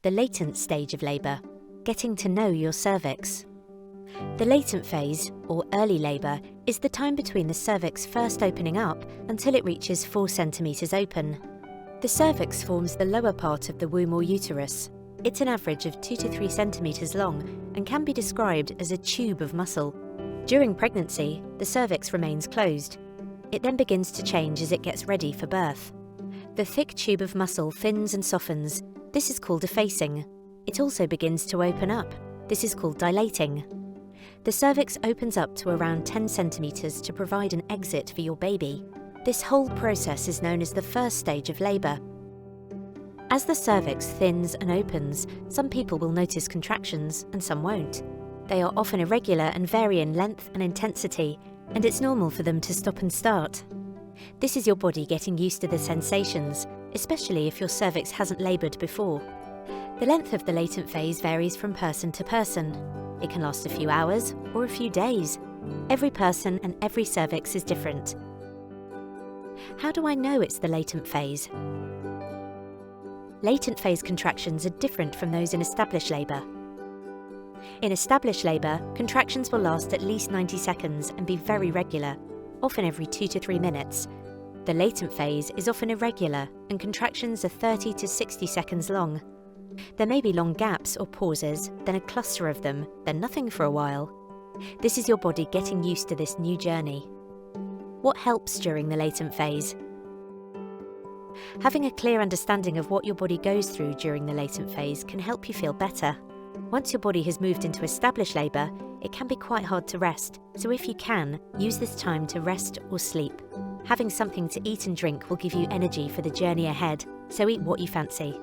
The latent stage of labour, getting to know your cervix. The latent phase, or early labour, is the time between the cervix first opening up until it reaches 4 centimetres open. The cervix forms the lower part of the womb or uterus. It's an average of 2 to 3 centimetres long and can be described as a tube of muscle. During pregnancy, the cervix remains closed. It then begins to change as it gets ready for birth. The thick tube of muscle thins and softens. This is called effacing. It also begins to open up. This is called dilating. The cervix opens up to around 10 centimetres to provide an exit for your baby. This whole process is known as the first stage of labour. As the cervix thins and opens, some people will notice contractions and some won't. They are often irregular and vary in length and intensity, and it's normal for them to stop and start. This is your body getting used to the sensations, especially if your cervix hasn't laboured before. The length of the latent phase varies from person to person. It can last a few hours or a few days. Every person and every cervix is different. How do I know it's the latent phase? Latent phase contractions are different from those in established labour. In established labour, contractions will last at least 90 seconds and be very regular, often every 2 to 3 minutes. The latent phase is often irregular and contractions are 30 to 60 seconds long. There may be long gaps or pauses, then a cluster of them, then nothing for a while. This is your body getting used to this new journey. What helps during the latent phase? Having a clear understanding of what your body goes through during the latent phase can help you feel better. Once your body has moved into established labour, it can be quite hard to rest, so if you can, use this time to rest or sleep. Having something to eat and drink will give you energy for the journey ahead, so eat what you fancy.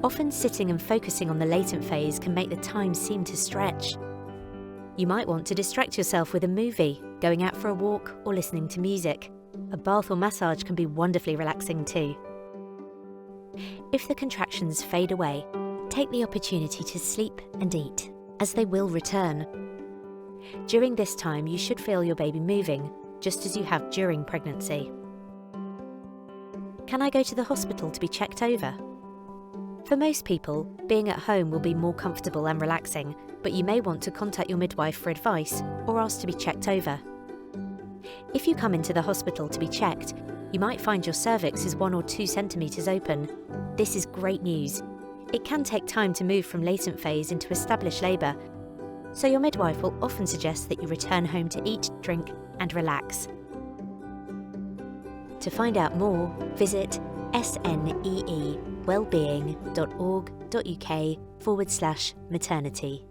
Often sitting and focusing on the latent phase can make the time seem to stretch. You might want to distract yourself with a movie, going out for a walk, or listening to music. A bath or massage can be wonderfully relaxing too. If the contractions fade away, take the opportunity to sleep and eat, as they will return. During this time, you should feel your baby moving, just as you have during pregnancy. Can I go to the hospital to be checked over? For most people, being at home will be more comfortable and relaxing, but you may want to contact your midwife for advice or ask to be checked over. If you come into the hospital to be checked, you might find your cervix is 1 or 2 centimetres open. This is great news. It can take time to move from latent phase into established labour, so your midwife will often suggest that you return home to eat, drink and relax. To find out more, visit sneewellbeing.org.uk/maternity.